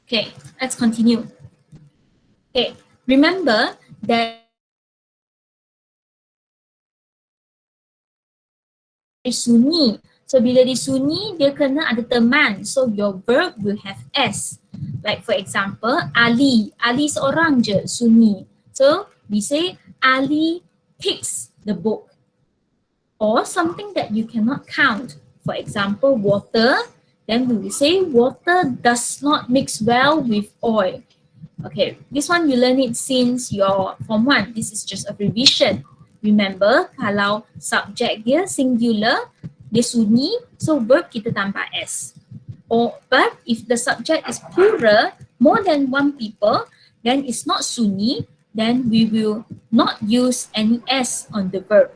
Okay, let's continue. Okay, remember that sunyi. So bila disunyi, dia kena ada teman. So your verb will have S. Like for example, Ali. Ali seorang je, sunyi. So we say Ali picks the book. Or something that you cannot count. For example, water. Then we will say water does not mix well with oil. Okay, this one you learn it since your Form 1. This is just a revision. Remember, kalau subject dia singular, dia sunyi, so verb kita tambah S. But if the subject is plural, more than one people, then it's not sunyi, then we will not use any S on the verb.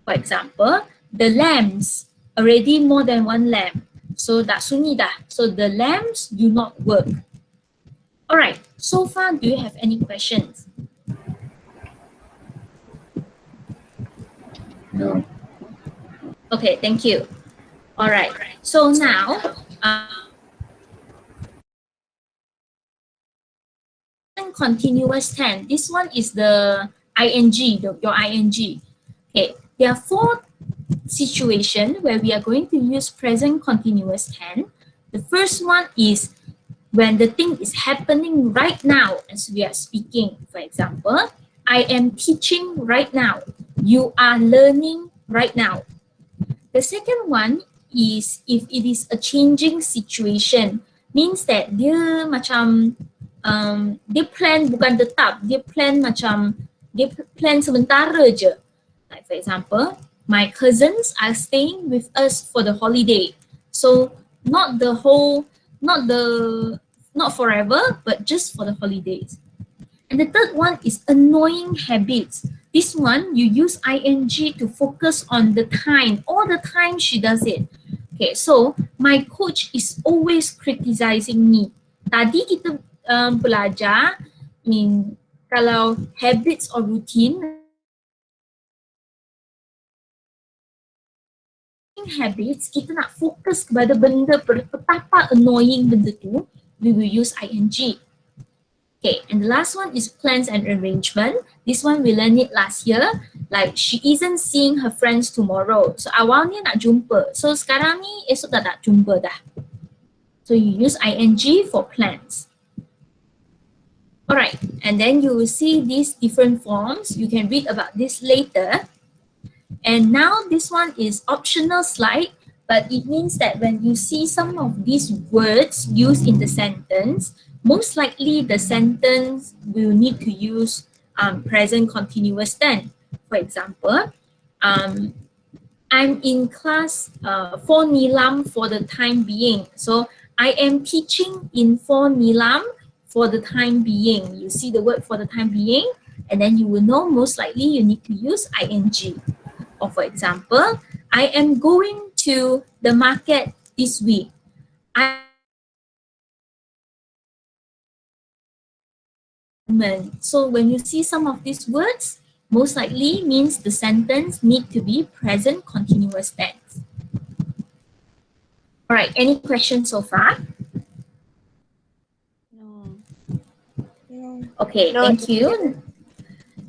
For example, the lambs, already more than one lamb. So dah sunyi dah. So the lambs do not work. Alright, so far do you have any questions? No. Okay, thank you. Alright, so now, continuous tense. This one is the ing, your ing. Okay, there are 4 situations where we are going to use present continuous tense. The first one is when the thing is happening right now as we are speaking. For example, I am teaching right now. You are learning right now. The second one is if it is a changing situation, means that dia macam dia plan bukan tetap, dia plan macam dia plan sementara je. Like for example, my cousins are staying with us for the holiday. So not forever, but just for the holidays. And the third one is annoying habits. This one, you use ing to focus on the time. All the time she does it. Okay, so my coach is always criticizing me. Tadi kita belajar, kalau habits or routine, habits, kita nak fokus kepada benda betapa annoying benda tu, we will use ing. Okay, and the last one is plans and arrangement. This one we learned it last year. Like she isn't seeing her friends tomorrow. So awalnya nak jumpa. So sekarang ni esok dah tak jumpa dah. So you use ing for plans. Alright, and then you will see these different forms. You can read about this later. And now this one is optional slide, but it means that when you see some of these words used in the sentence, most likely the sentence will need to use present continuous tense. For example, I'm in class 4 Nilam for the time being. So I am teaching in 4 Nilam for the time being. You see the word for the time being, and then you will know most likely you need to use ing. Or for example, I am going to the market this week. So when you see some of these words, most likely means the sentence need to be present continuous tense. All right, any questions so far? No. Okay, No, thank you.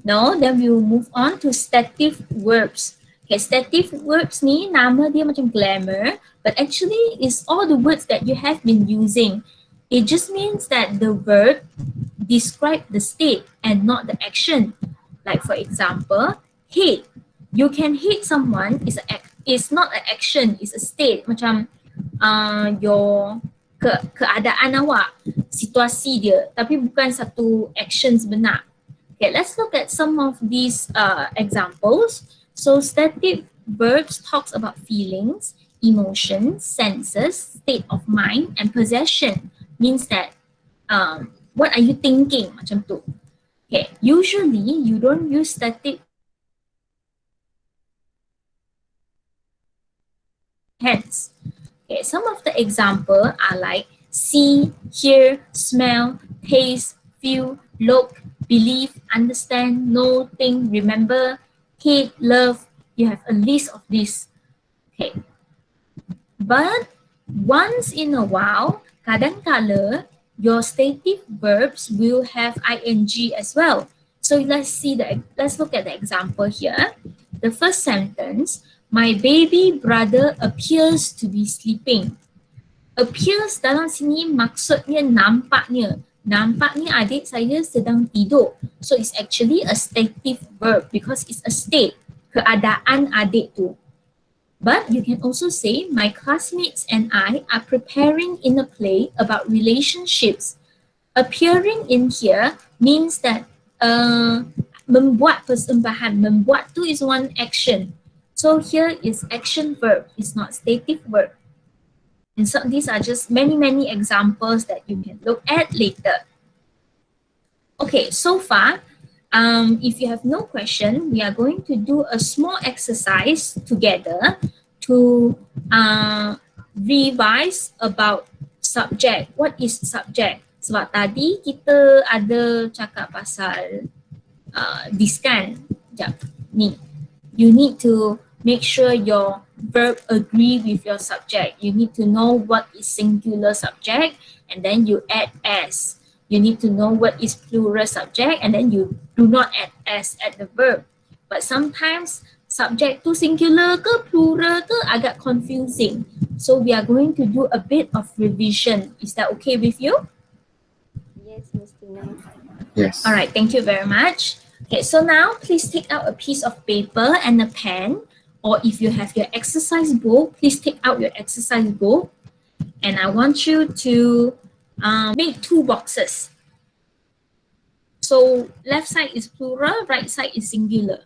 No, then we will move on to stative verbs. Okay, stative verbs ni nama dia macam glamour, but actually it's all the words that you have been using. It just means that the verb describe the state and not the action. Like for example, hate. You can hate someone is not an action, it's a state. Macam your keadaan awak, situasi dia, tapi bukan satu action sebenar. Okay, let's look at some of these examples. So stative verbs talks about feelings, emotions, senses, state of mind, and possession. Means that what are you thinking? Macam tu. Okay, usually you don't use static tense. Okay, some of the example are like see, hear, smell, taste, feel, look, believe, understand, know, think, remember, hate, love. You have a list of these. Okay. But once in a while, kadang-kala your stative verbs will have ing as well. So let's look at the example here. The first sentence, my baby brother appears to be sleeping. Appears dalam sini maksudnya nampaknya. Nampaknya adik saya sedang tidur. So it's actually a stative verb because it's a state. Keadaan adik tu. But you can also say, my classmates and I are preparing in a play about relationships. Appearing in here means that membuat persembahan. Membuat tu is one action. So here is action verb. It's not stative verb. And so these are just many examples that you can look at later. Okay, so far, if you have no question, we are going to do a small exercise together to revise about subject. What is subject? Sebab tadi kita ada cakap pasal this kan. Sekejap, ni. You need to make sure your verb agree with your subject. You need to know what is singular subject and then you add s. You need to know what is plural subject and then you do not add s at the verb. But sometimes subject to singular ke plural ke agak confusing. So we are going to do a bit of revision. Is that okay with you? Yes, Miss Tina. Yes. All right, thank you very much. Okay, so now please take out a piece of paper and a pen, or if you have your exercise book, please take out your exercise book. And I want you to make two boxes. So left side is plural, right side is singular.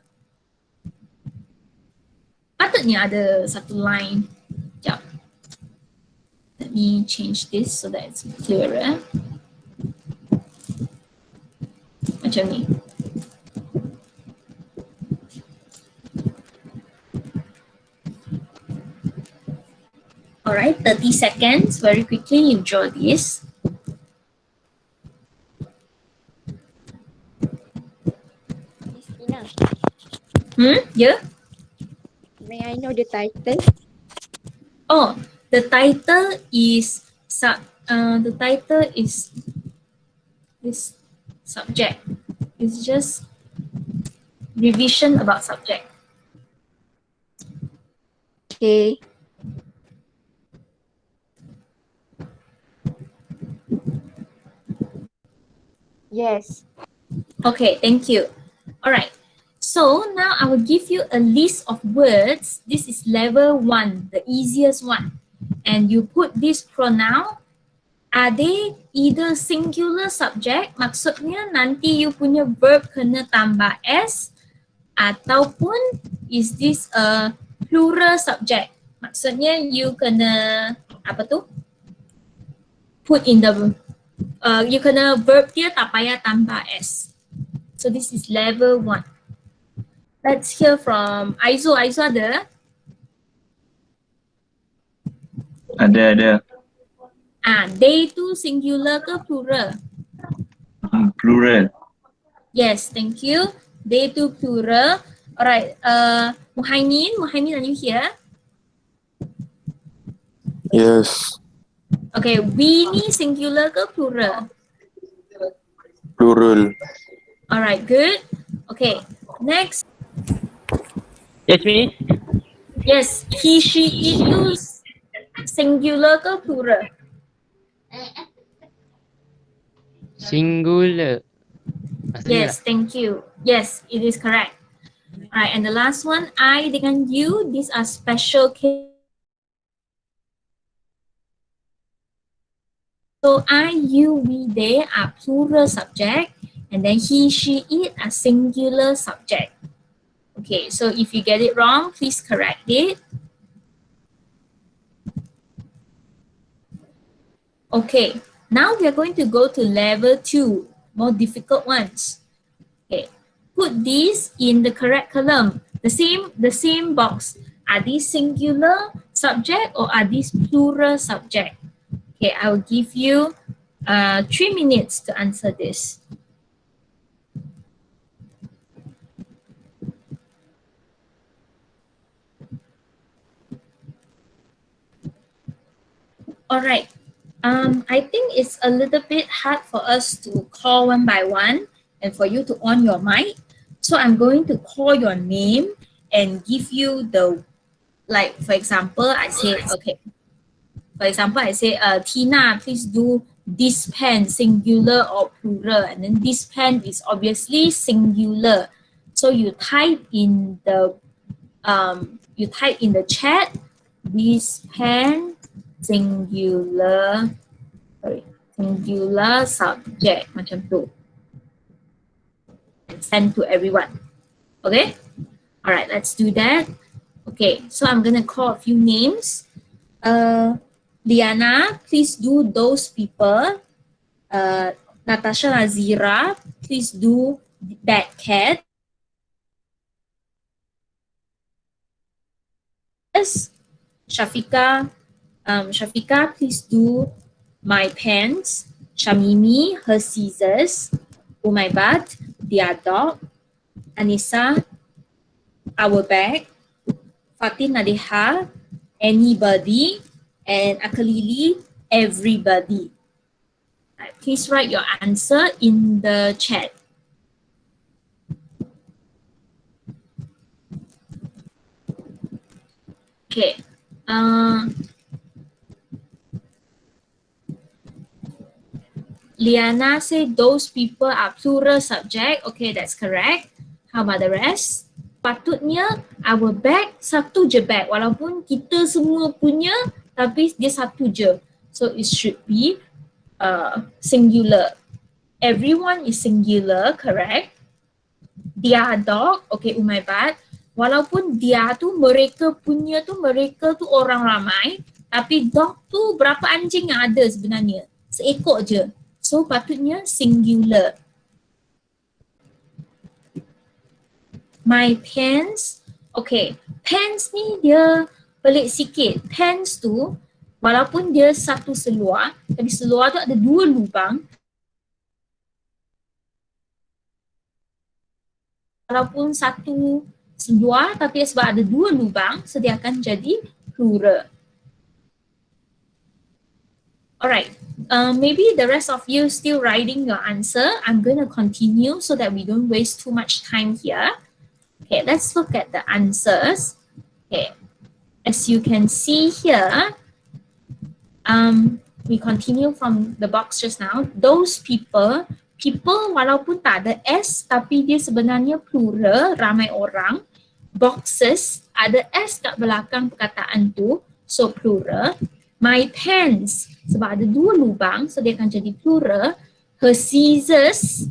Patutnya ada satu line. Sekejap. Let me change this so that it's clearer. Macam ni. All right, 30 seconds. Very quickly, you draw this. Miss Tina, Yeah? may I know the title? Oh, the title is this subject. It's just revision about subject. Okay. Yes. Okay, thank you. All right. So now I will give you a list of words. This is level 1, the easiest one. And you put this pronoun. Are they either singular subject? Maksudnya nanti you punya verb kena tambah s, ataupun is this a plural subject? Maksudnya you kena apa tu? Put in the you kena verb dia tak payah tambah s. So this is level 1. Let's hear from Aizo. Aizo ada? Ada. They tu singular ke plural? Plural. Yes, thank you. They tu plural. Alright, Muhaimin, are you here? Yes, Okay, we ni singular ke plural? plural. Alright, good. Okay, next. Yes, Miss. Yes, he, she, it tu singular ke plural? Singular. Yes, thank you. Yes, it is correct. Alright, and the last one, I dengan you, these are special cases. So I, you, we, they are plural subject, and then he, she, it are singular subject. Okay, so if you get it wrong, please correct it. Okay, now we are going to go to level 2, more difficult ones. Okay, put these in the correct column, the same box. Are these singular subject or are these plural subject? Okay, I will give you 3 minutes to answer this. All right. I think it's a little bit hard for us to call one by one and for you to on your mic. So I'm going to call your name and give you the, like, for example, I say, okay, for example, I say, Tina, please do this pen, singular or plural. And then this pen is obviously singular. So you type in the chat, this pen, singular, sorry, singular subject, macam tu. And send to everyone. Okay? All right, let's do that. Okay, so I'm gonna call a few names. Liana, please do those people. Natasha Nazira, please do that cat. Shafika, Shafika, please do my pants. Shamimi, her scissors. Umaibat, their dog. Anissa, our bag. Fatin Nadeha, anybody. And Akalili, everybody. Right, please write your answer in the chat. Okay. Liana said those people are plural subject. Okay, that's correct. How about the rest? Patutnya our bag satu je bag. Walaupun kita semua punya, tapi dia satu je. So it should be singular. Everyone is singular, correct? Dia dog, okay, Umaibat. Walaupun dia tu, mereka punya tu, mereka tu orang ramai, tapi dog tu berapa anjing yang ada sebenarnya? Seekor je. So patutnya singular. My pants, okay, pants ni dia pelik sikit. Pants tu, walaupun dia satu seluar, tapi seluar tu ada dua lubang. Walaupun satu seluar, tapi sebab ada dua lubang, so dia akan jadi plural. Alright, maybe the rest of you still writing your answer. I'm going to continue so that we don't waste too much time here. Okay, let's look at the answers. Okay, as you can see here, we continue from the box just now. Those people, people walaupun tak ada S, tapi dia sebenarnya plural, ramai orang. Boxes, ada S kat belakang perkataan tu, so plural. My pants, sebab ada dua lubang, so dia akan jadi plural. Her scissors,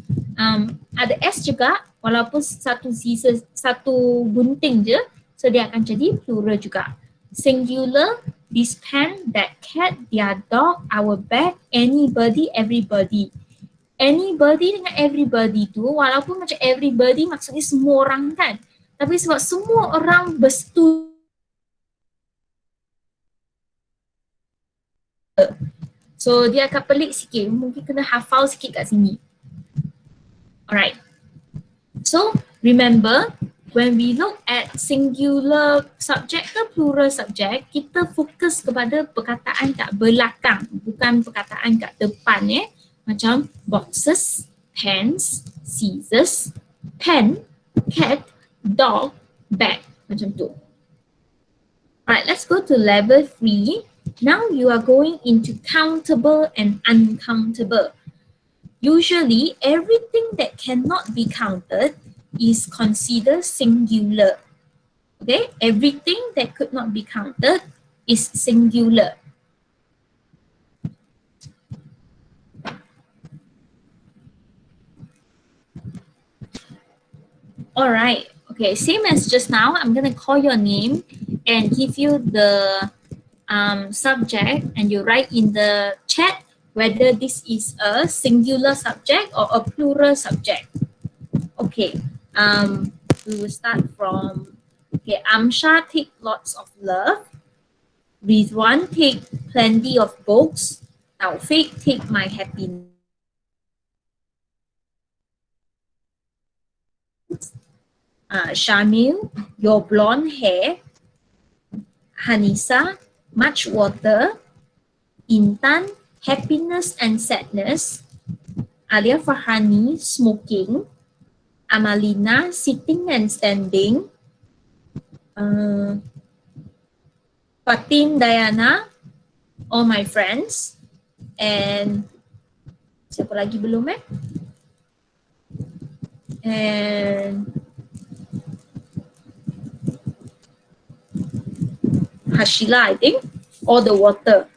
ada S juga, walaupun satu scissors, satu gunting je, so dia akan jadi plural juga. Singular, this pen, that cat, their dog, our bag, anybody, everybody. Anybody dengan everybody tu, walaupun macam everybody maksudnya semua orang kan, tapi sebab semua orang bersetuju, so dia akan pelik sikit, mungkin kena hafal sikit kat sini. Alright, so remember when we look at singular subject ke plural subject, kita fokus kepada perkataan kat belakang, bukan perkataan kat depan macam boxes, pens, scissors, pen, cat, dog, bag, macam tu. Alright, let's go to level 3. Now you are going into countable and uncountable. Usually, everything that cannot be counted is considered singular. Okay, everything that could not be counted is singular. All right, okay, same as just now, I'm gonna call your name and give you the subject, and you write in the chat whether this is a singular subject or a plural subject. Okay, we will start from, okay, Amsha, take lots of love. Rizwan, take plenty of books. Taufik, take my happiness. Shamil, your blonde hair. Hanisa, much water. Intan, happiness and sadness. Alia Farhani, smoking. Amalina, sitting and standing. Fatin Diana, all my friends. And siapa lagi belum And Hashila, I think, or the water.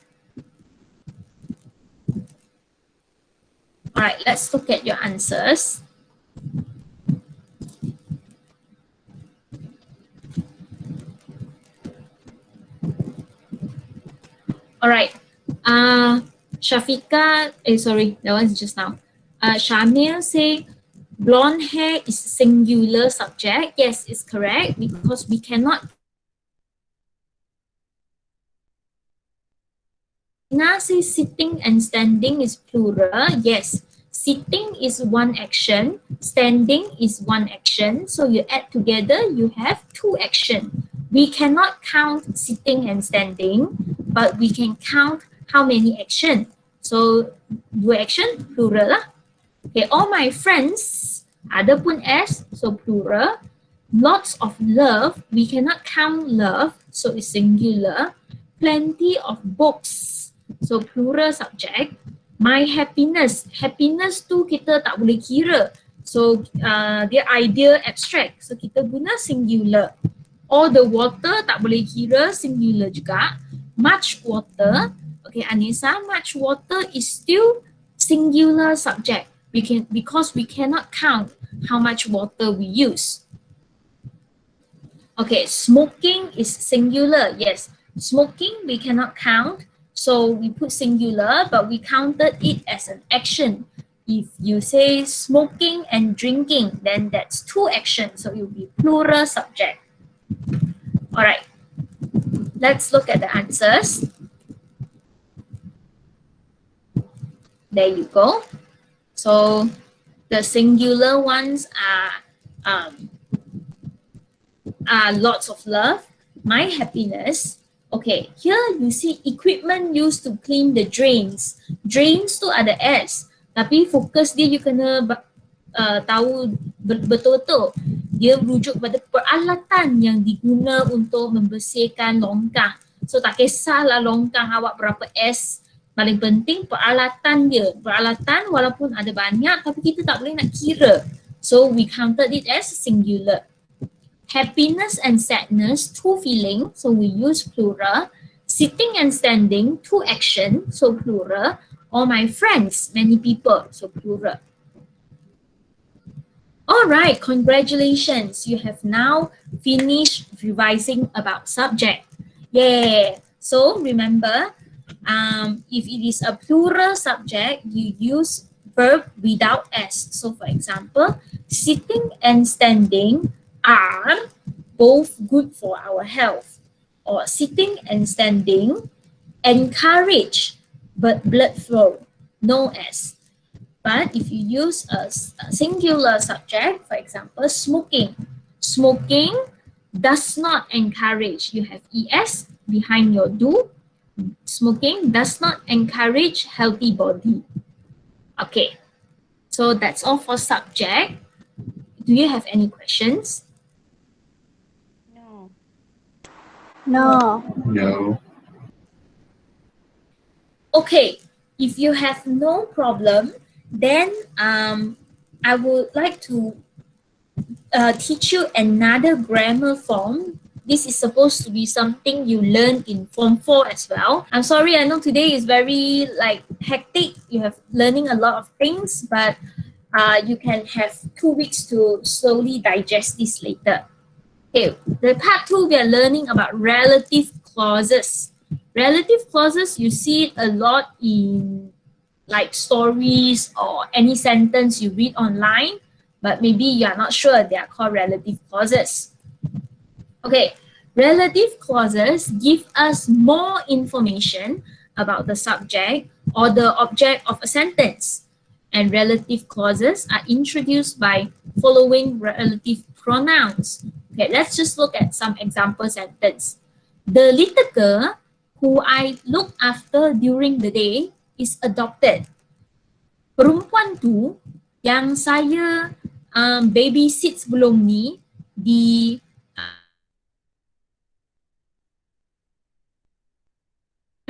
All right, let's look at your answers. All right. Shafika, sorry, that was just now. Shamil say blonde hair is singular subject. Yes, it's correct because we cannot. Now say sitting and standing is plural. Yes, sitting is one action, standing is one action. So you add together, you have two action. We cannot count sitting and standing, but we can count how many action. So dua action, plural lah. Okay, all my friends, ada pun S, so plural. Lots of love, we cannot count love, so it's singular. Plenty of books, so plural subject. My happiness, happiness tu kita tak boleh kira. So dia idea abstract, so kita guna singular. All the water tak boleh kira, singular juga. Much water, okay Anissa, much water is still singular subject. Because we cannot count how much water we use. Okay, smoking is singular. Yes, smoking we cannot count, so we put singular, but we counted it as an action. If you say smoking and drinking, then that's two actions, so it will be plural subject. All right, let's look at the answers. There you go. So the singular ones are lots of love, my happiness. Okay, here you see equipment used to clean the drains. Drains tu ada S, tapi fokus dia you kena tahu betul-betul. Dia merujuk pada peralatan yang diguna untuk membersihkan longkang. So tak kisahlah longkang awak berapa S, paling penting peralatan dia. Peralatan walaupun ada banyak tapi kita tak boleh nak kira. So we counted it as singular. Happiness and sadness, two feeling, so we use plural. Sitting and standing, two action, so plural. All my friends, many people, so plural. All right, congratulations. You have now finished revising about subject. Yeah. So remember, if it is a plural subject, you use verb without S. So for example, sitting and standing are both good for our health. Or sitting and standing encourage blood flow, no S. But if you use a singular subject, for example, smoking. Smoking does not encourage. You have ES behind your do. Smoking does not encourage healthy body. Okay, so that's all for subject. Do you have any questions? No. No. No. Okay, if you have no problem, then I would like to teach you another grammar form. This is supposed to be something you learn in Form 4 as well. I'm sorry, I know today is very hectic. You have learning a lot of things, but you can have 2 weeks to slowly digest this later. Okay, the part 2 we are learning about relative clauses. Relative clauses, you see it a lot in stories or any sentence you read online, but maybe you are not sure they are called relative clauses. Okay, relative clauses give us more information about the subject or the object of a sentence. And relative clauses are introduced by following relative pronouns. Okay, let's just look at some example sentence. The little girl who I look after during the day is adopted. Perempuan tu yang saya babysit sebelum ni di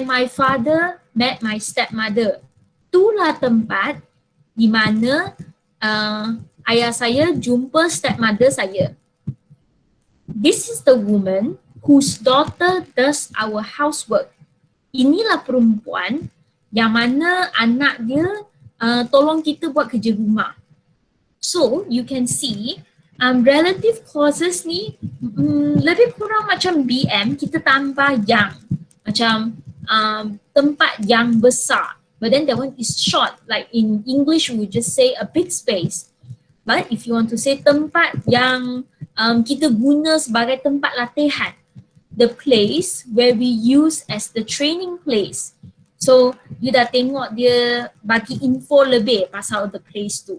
my father met my stepmother. Itulah tempat di mana ayah saya jumpa stepmother saya. This is the woman whose daughter does our housework. Inilah perempuan yang mana anak dia tolong kita buat kerja rumah. So you can see relative clauses ni lebih kurang macam BM, kita tambah yang. Macam tempat yang besar. But then that one is short. Like in English we just say a big space. But if you want to say tempat yang kita guna sebagai tempat latihan, the place where we use as the training place. So you dah tengok dia bagi info lebih pasal the place tu.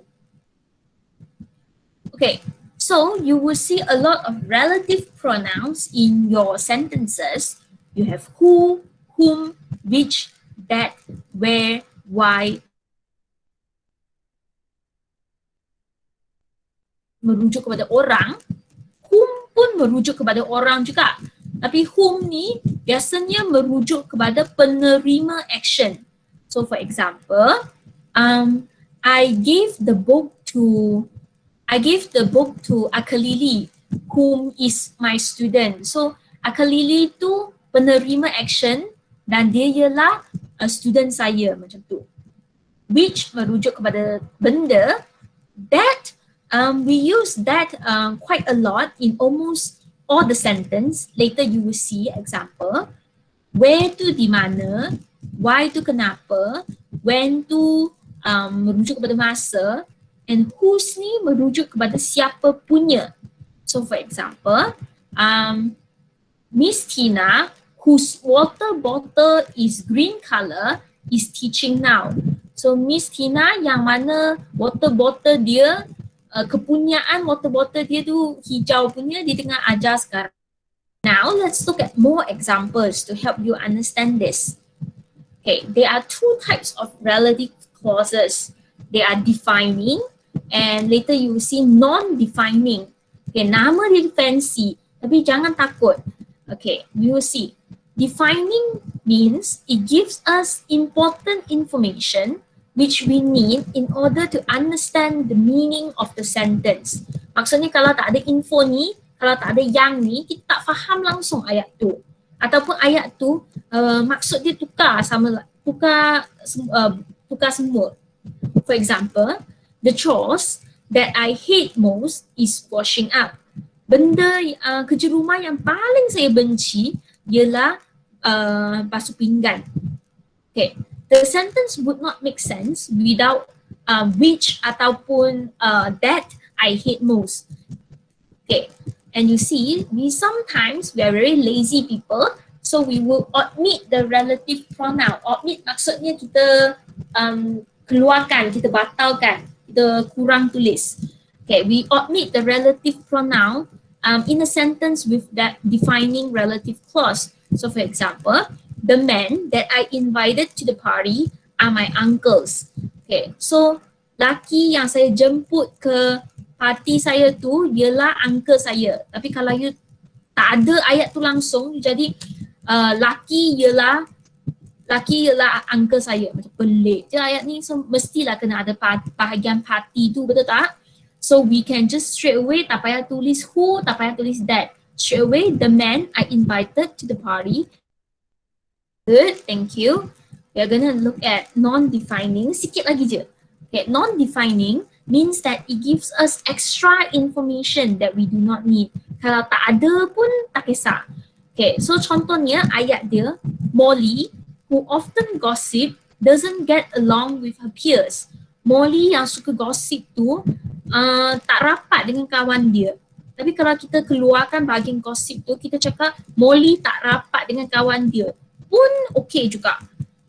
Okay, so you will see a lot of relative pronouns in your sentences. You have who, whom, which, that, where, why. Merujuk kepada orang. Whom pun merujuk kepada orang juga. Tapi whom ni biasanya merujuk kepada penerima action. So for example, I gave the book to Akalili, whom is my student. So Akalili tu penerima action dan dia ialah student saya, macam tu. Which merujuk kepada benda. That we use that quite a lot in almost all the sentence. Later you will see example. Where tu di mana, why tu kenapa, when tu merujuk kepada masa, and whose ni merujuk kepada siapa punya. So for example, Miss Tina, whose water bottle is green color, is teaching now. So Miss Tina yang mana water bottle dia, kepunyaan water bottle dia tu hijau punya, dia tengah ajar sekarang. Now let's look at more examples to help you understand this. Okay, there are two types of relative clauses. They are defining and later you will see non-defining. Okay, nama dia fancy tapi jangan takut. Okay, we will see. Defining means it gives us important information which we need in order to understand the meaning of the sentence. Maksudnya kalau tak ada info ni, kalau tak ada yang ni, kita tak faham langsung ayat tu. Ataupun ayat tu maksud dia tukar semua. For example, the chores that I hate most is washing up. Benda kerja rumah yang paling saya benci ialah basuh pinggan. Okay. The sentence would not make sense without which ataupun that I hate most. Okay, and you see, we are very lazy people, so we will omit the relative pronoun. Omit maksudnya kita keluarkan, kita batalkan, kita kurang tulis. Okay, we omit the relative pronoun in a sentence with that defining relative clause. So for example, the men that I invited to the party are my uncles. Okay, so laki yang saya jemput ke parti saya tu ialah uncle saya. Tapi kalau you tak ada ayat tu langsung, jadi laki ialah uncle saya. Macam pelik je ayat ni. So mestilah kena ada bahagian parti tu, betul tak? So we can just straight away tak payah tulis who, tak payah tulis that. Straight away, the man I invited to the party. Good, thank you. We are gonna look at non-defining. Sikit lagi je. Okay, non-defining means that it gives us extra information that we do not need. Kalau tak ada pun tak kisah. Okay, so contohnya ayat dia, Molly, who often gossip, doesn't get along with her peers. Molly yang suka gossip tu tak rapat dengan kawan dia. Tapi kalau kita keluarkan bahagian gossip tu, kita cakap Molly tak rapat dengan kawan dia, pun okey juga.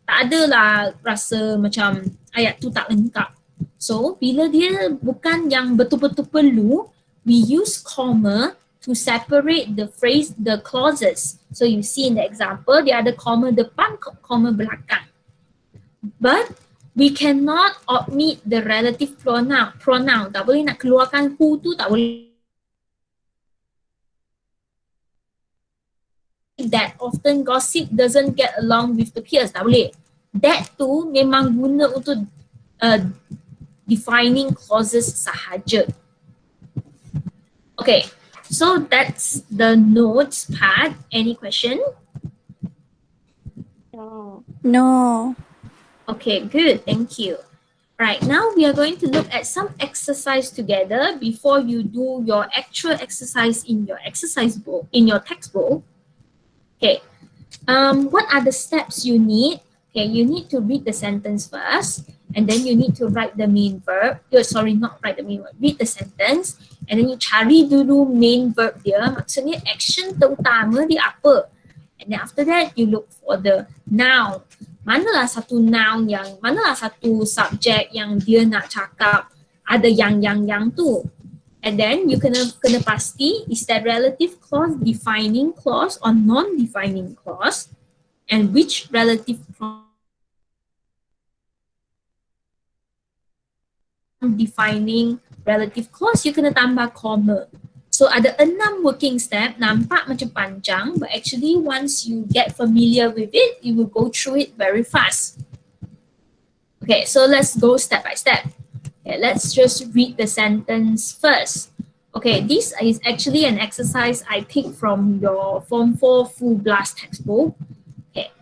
Tak adalah rasa macam ayat tu tak lengkap. So, bila dia bukan yang betul-betul perlu, we use comma to separate the clauses. So, you see in the example, dia ada comma depan, comma belakang. But we cannot omit the relative pronoun. Tak boleh nak keluarkan who tu, tak boleh. That often gossip doesn't get along with the peers, tak boleh. That tu memang guna untuk defining clauses sahaja. Okay, so that's the notes part. Any question? No. No. Okay, good, thank you. Right, now we are going to look at some exercise together before you do your actual exercise in your exercise book, in your textbook. Okay, what are the steps you need? Okay, you need to read the sentence first, and then you need to write the main verb. Sorry, not write the main verb, read the sentence, and then you cari dulu main verb dia, maksudnya action terutama dia apa. And then after that, you look for the noun. Manalah satu noun yang, manalah satu subject yang dia nak cakap ada yang tu. And then you kena pasti, is that relative clause defining clause or non-defining clause, and which relative defining relative clause you kena tambah comma. So ada 6 working step, nampak macam panjang, but actually once you get familiar with it, you will go through it very fast. Okay, so let's go step by step. Okay, let's just read the sentence first. Okay, this is actually an exercise I picked from your Form 4 Full Blast textbook. Okay,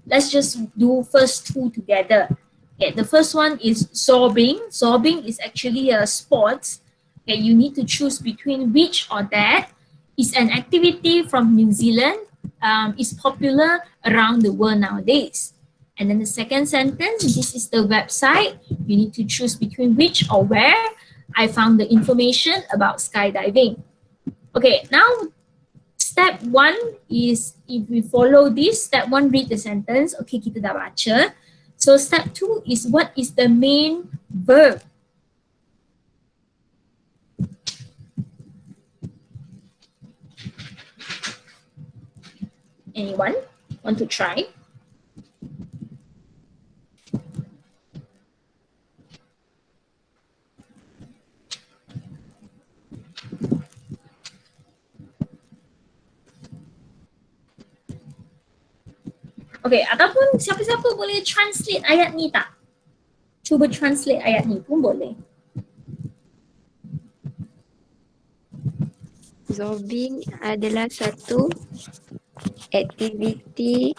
let's just do first 2 together. Okay, the first one is sorbing. Sorbing is actually a sport. Okay, you need to choose between which or that. Is an activity from New Zealand. Is popular around the world nowadays. And then the second sentence, this is the website. You need to choose between which or where. I found the information about skydiving. Okay, now step 1 is, if we follow this, step 1 read the sentence. Okay, kita dah baca. So step 2 is, what is the main verb? Anyone want to try? Okay, ataupun siapa-siapa boleh translate ayat ni tak? Cuba translate ayat ni pun boleh. Zorbing adalah satu aktiviti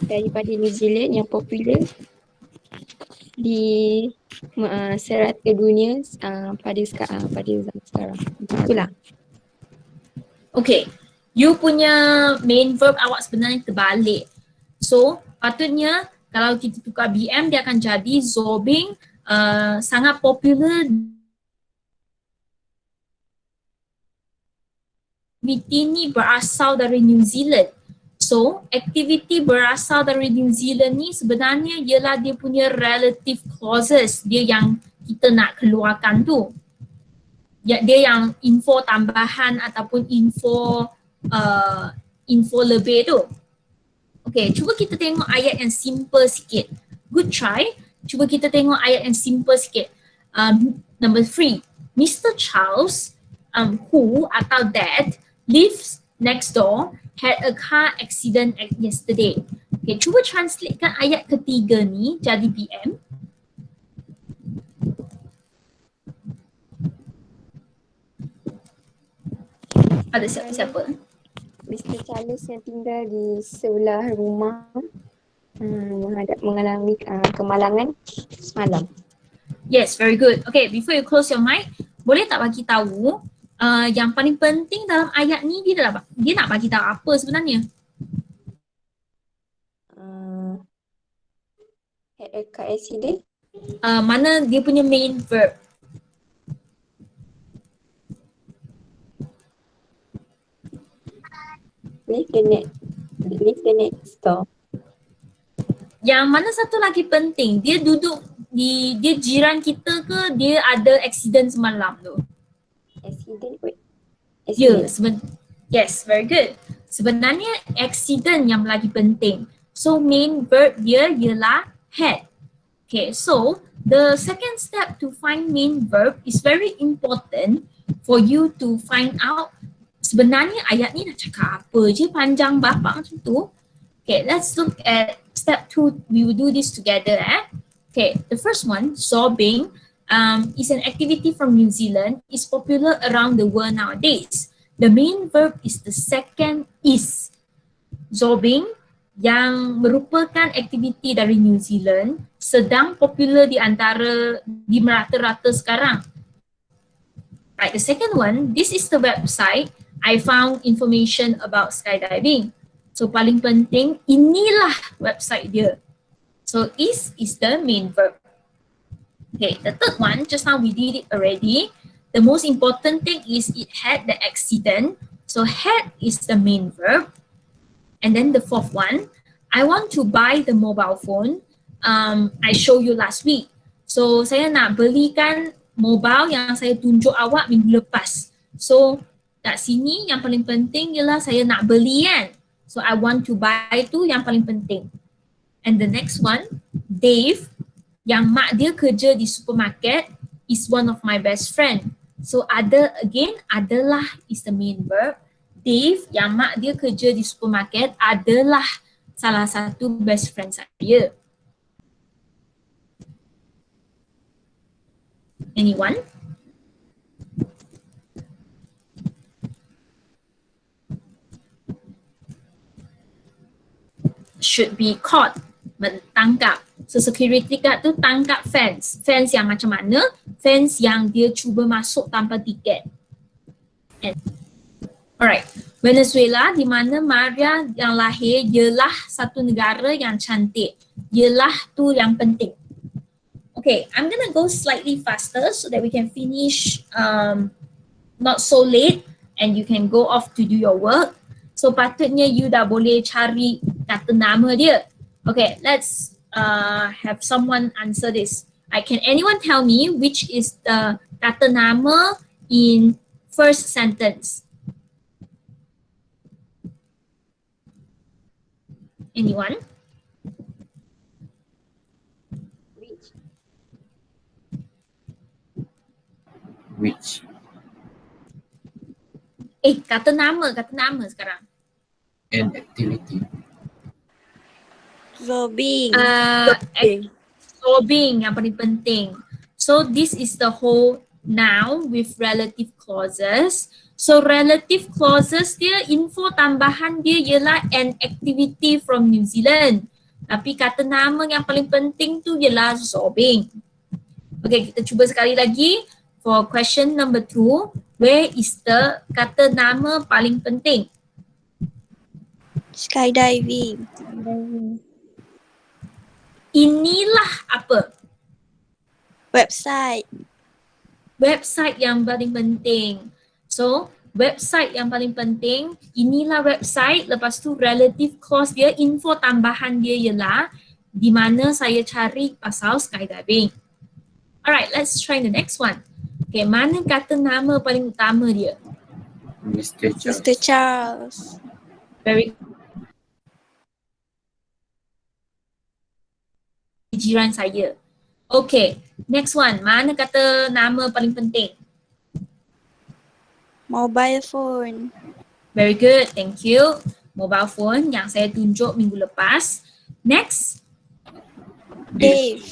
daripada New Zealand yang popular di serata dunia pada zaman sekarang. Itulah. Okay, you punya main verb awak sebenarnya terbalik. So, patutnya kalau kita tukar BM, dia akan jadi zorbing sangat popular aktiviti ni berasal dari New Zealand. So, aktiviti berasal dari New Zealand ni sebenarnya ialah dia punya relative clauses, dia yang kita nak keluarkan tu. Ya, dia yang info tambahan ataupun info lebih tu. Okay, cuba kita tengok ayat yang simple sikit. Good try. Cuba kita tengok ayat yang simple sikit. Number 3. Mr. Charles, who atau that, lives next door, had a car accident yesterday. Okay, cuba translatekan ayat ketiga ni jadi BM. Ada siapa-siapa? Mr. Charles yang tinggal di sebelah rumah mengalami kemalangan semalam. Yes, very good. Okay, before you close your mic, boleh tak bagi tahu yang paling penting dalam ayat ni, dia nak bagi tahu apa sebenarnya? Had a car accident. Mana dia punya main verb? Live the next door. Yang mana satu lagi penting? Dia duduk dia jiran kita ke dia ada accident semalam tu? Accident. Ya, yes, very good. Sebenarnya accident yang lagi penting. So main verb dia ialah had. Okay, so the second step to find main verb is very important for you to find out sebenarnya ayat ni nak cakap apa je panjang bapak macam tu. Okay, let's look at step 2. We will do this together. Okay, the first one, sobbing, is an activity from New Zealand. It's popular around the world nowadays. The main verb is the second is. Sobbing yang merupakan aktiviti dari New Zealand sedang popular di merata-rata sekarang. Right, the second one, this is the website. I found information about skydiving. So paling penting, inilah website dia. So is the main verb. Okay, the third one, just now we did it already. The most important thing is it had the accident. So had is the main verb. And then the fourth one, I want to buy the mobile phone. I show you last week. So saya nak belikan mobile yang saya tunjuk awak minggu lepas. So kat sini yang paling penting ialah saya nak beli kan. So I want to buy tu yang paling penting. And the next one, Dave, yang mak dia kerja di supermarket, is one of my best friend. So adalah is the main verb. Dave yang mak dia kerja di supermarket adalah salah satu best friend saya. Anyone? Should be caught, tangkap. So security guard tu tangkap fans. Fans yang macam mana? Fans yang dia cuba masuk tanpa tiket. Alright, Venezuela di mana Maria yang lahir ialah satu negara yang cantik. Ialah tu yang penting. Okay, I'm gonna go slightly faster so that we can finish not so late and you can go off to do your work. So patutnya you dah boleh cari kata nama dia. Okay, let's have someone answer this. Can anyone tell me which is the kata nama in first sentence? Anyone? Which? Kata nama sekarang. An activity. Zobbing. Sobbing yang paling penting. So this is the whole noun with relative clauses. So relative clauses dia, info tambahan dia ialah an activity from New Zealand. Tapi kata nama yang paling penting tu ialah sobbing. Okay, kita cuba sekali lagi. For question number 2, where is the kata nama paling penting? Skydiving. Inilah apa? Website. Website yang paling penting. So, website yang paling penting, inilah website. Lepas tu relative clause dia, info tambahan dia ialah di mana saya cari pasal skydiving. Alright, let's try the next one. Okay, mana kata nama paling utama dia? Mr. Charles. Mr. Charles. Very jiran saya. Okay, next one. Mana kata nama paling penting? Mobile phone. Very good, thank you. Mobile phone yang saya tunjuk minggu lepas. Next. Dave.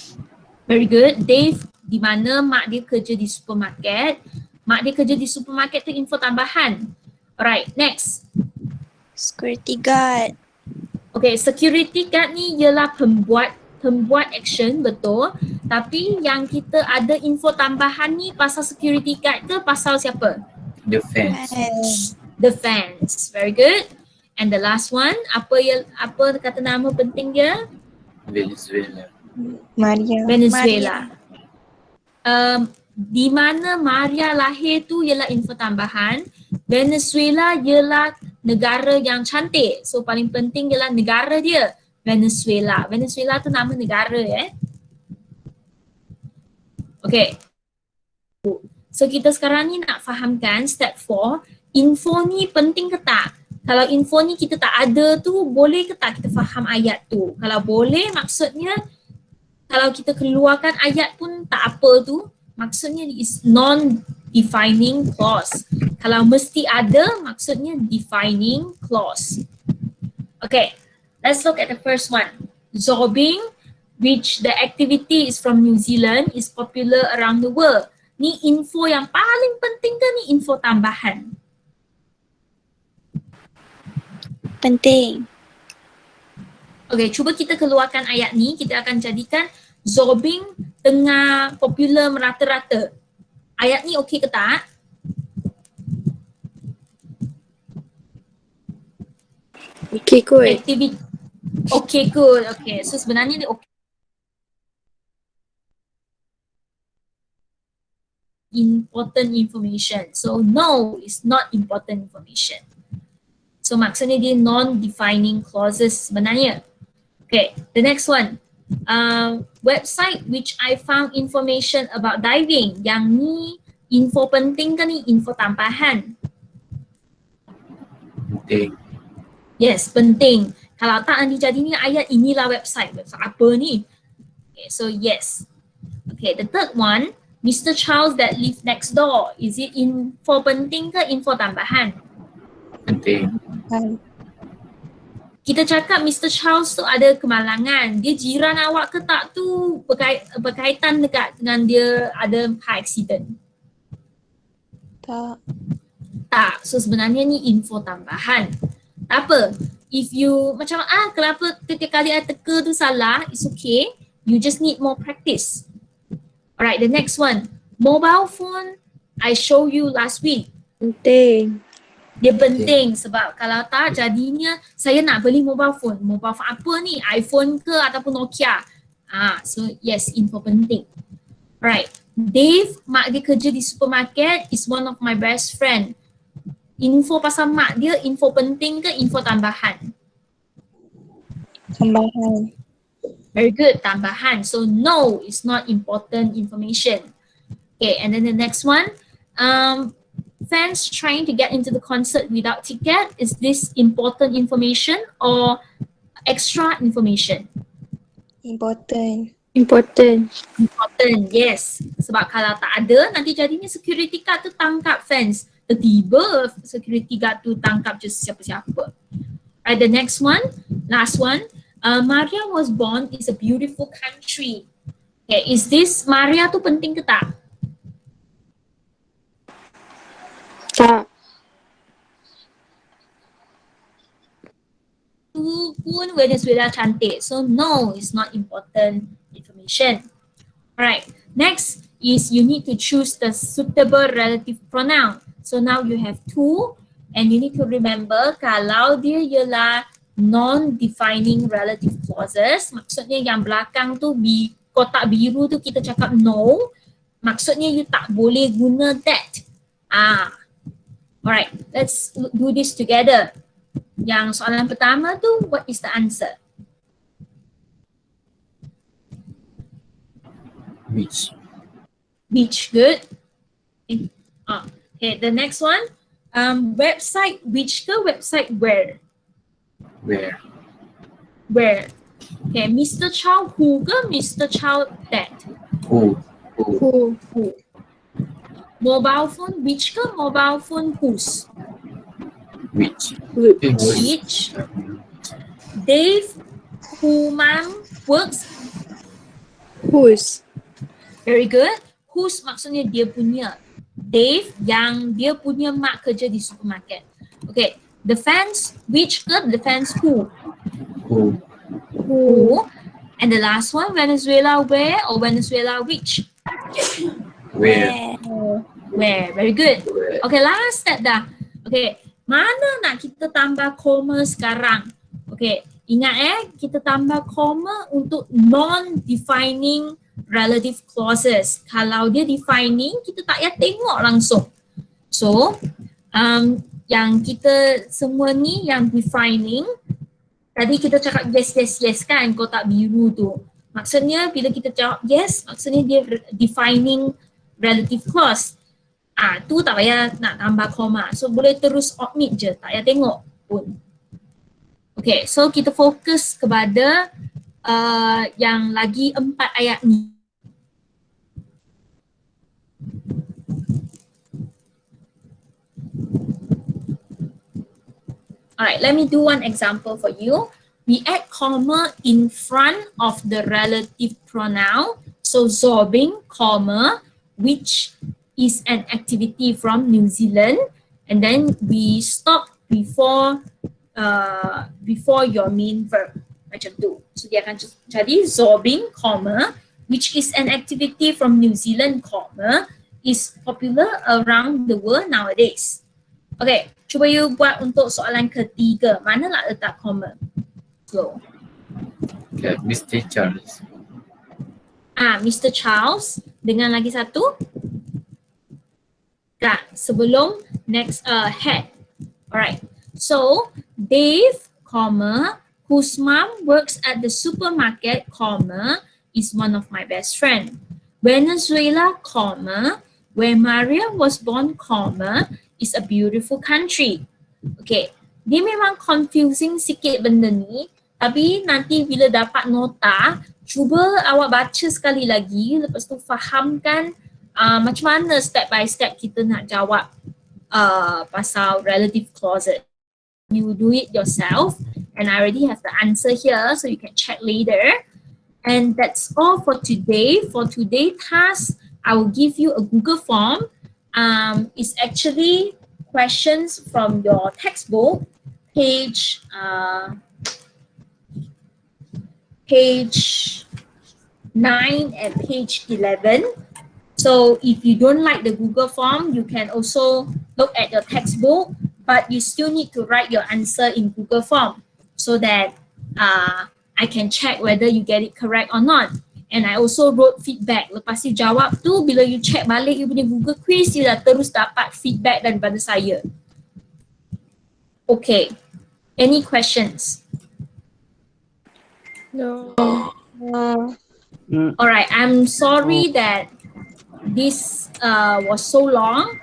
Very good. Dave, di mana mak dia kerja di supermarket. Mak dia kerja di supermarket tu info tambahan. Alright, next. Security guard. Okay, security guard ni ialah pembuat action, betul. Tapi yang kita ada info tambahan ni pasal security guard ke pasal siapa? The fence. The fence. Very good. And the last one, apa kata nama penting dia? Venezuela. Maria. Venezuela. Di mana Maria lahir tu ialah info tambahan. Venezuela ialah negara yang cantik. So paling penting ialah negara dia, Venezuela. Venezuela tu nama negara Okay. So kita sekarang ni nak fahamkan step 4. Info ni penting ke tak? Kalau info ni kita tak ada tu, boleh ke tak kita faham ayat tu? Kalau boleh, maksudnya kalau kita keluarkan ayat pun tak apa tu, maksudnya is non-defining clause. Kalau mesti ada, maksudnya defining clause. Okay, let's look at the first one. Zorbing, which the activity is from New Zealand, is popular around the world. Ni info yang paling penting ke ni info tambahan? Penting. Okay, cuba kita keluarkan ayat ni, kita akan jadikan zorbing tengah popular merata-rata. Ayat ni okey ke tak? Okay, kot. Activity. Okay, good. Okay, so sebenarnya dia okay. Important information. So no is not important information. So maksudnya dia non-defining clauses sebenarnya. Okay, the next one. Website which I found information about diving. Yang ni info penting ke ni info tambahan? Penting. Yes, penting. Kalau tak nanti jadinya ayat inilah website. Website apa ni? Okay, so yes. Okay, the third one. Mr. Charles that live next door. Is it info penting ke info tambahan? Penting. Kita cakap Mr. Charles tu ada kemalangan. Dia jiran awak ke tak tu berkaitan dekat dengan dia ada car accident? Tak. Tak. So sebenarnya ni info tambahan. Tak apa. If you macam kenapa setiap kali I teka tu salah, it's okay. You just need more practice. Alright, the next one. Mobile phone I show you last week. Penting. Dia penting sebab kalau tak jadinya saya nak beli mobile phone. Mobile phone apa ni? iPhone ke ataupun Nokia? So yes, info penting. Alright. Dave, mak dia kerja di supermarket, is one of my best friend. Info pasal mak dia, info penting ke info tambahan? Tambahan. Very good, tambahan. So no, it's not important information. Okay, and then the next one. Fans trying to get into the concert without ticket. Is this important information or extra information? Important. Important, yes. Sebab kalau tak ada, nanti jadinya security guard tu tangkap fans. Tiba-tiba security guard tu tangkap je siapa-siapa. Right, the next one, last one. Maria was born is a beautiful country. Okay, is this Maria tu penting ke tak? Tak. Tu pun Venezuela cantik. So no, it's not important information. Alright, next is you need to choose the suitable relative pronoun. So now you have two and you need to remember kalau dia ialah non-defining relative clauses, maksudnya yang belakang tu kotak biru tu kita cakap no, maksudnya you tak boleh guna that. Alright, let's do this together. Yang soalan pertama tu, what is the answer? Which. Which, good. Okay, the next one. Website which ke website where? Where. Where? Okay, Mr. Chow who ke Mr. Chow that? Who. Who. Mobile phone which ke mobile phone whose? Which. Which? Dave who mom works? Whose. Very good. Whose maksudnya dia punya. Dave yang dia punya mak kerja di supermarket. Okay, the fans which ke the fans who? Who. And the last one, Venezuela where or Venezuela which? Where. Where. Very good. Okay, last step dah. Okay, mana nak kita tambah koma sekarang? Okay, ingat kita tambah koma untuk non-defining relative clauses. Kalau dia defining, kita tak payah tengok langsung. So, yang kita semua ni yang defining, tadi kita cakap yes, yes, yes kan, kotak biru tu. Maksudnya bila kita jawab yes, maksudnya dia defining relative clause. Tu tak payah nak tambah koma. So boleh terus omit je, tak payah tengok. pun. Okay, so kita fokus kepada yang lagi 4 ayat ni. Alright, let me do one example for you. We add comma in front of the relative pronoun. So zobbing, comma, which is an activity from New Zealand. And then we stop before your main verb. Macam tu. So dia akan jadi zobbing, comma, which is an activity from New Zealand, comma, is popular around the world nowadays. Okay, cuba you buat untuk soalan ketiga. Mana nak letak comma? So, Okay, Mr. Charles. Mr. Charles dengan lagi satu. Tak, sebelum next head. Alright. So, Dave, comma, whose mom works at the supermarket, comma, is one of my best friend. Venezuela, comma, where Maria was born, comma, is a beautiful country. Okay, dia memang confusing sikit benda ni, tapi nanti bila dapat nota, cuba awak baca sekali lagi, lepas tu fahamkan macam mana step by step kita nak jawab pasal relative clauses. You do it yourself, and I already have the answer here, so you can check later. And that's all for today. For today's task, I will give you a Google form. It's actually questions from your textbook, page 9 and page 11. So if you don't like the Google form, you can also look at your textbook, but you still need to write your answer in Google form so that I can check whether you get it correct or not. And I also wrote feedback. Lepas you jawab tu, bila you check balik you punya Google quiz, you dah terus dapat feedback daripada saya. Okay. Any questions? No. Alright, I'm sorry that this was so long.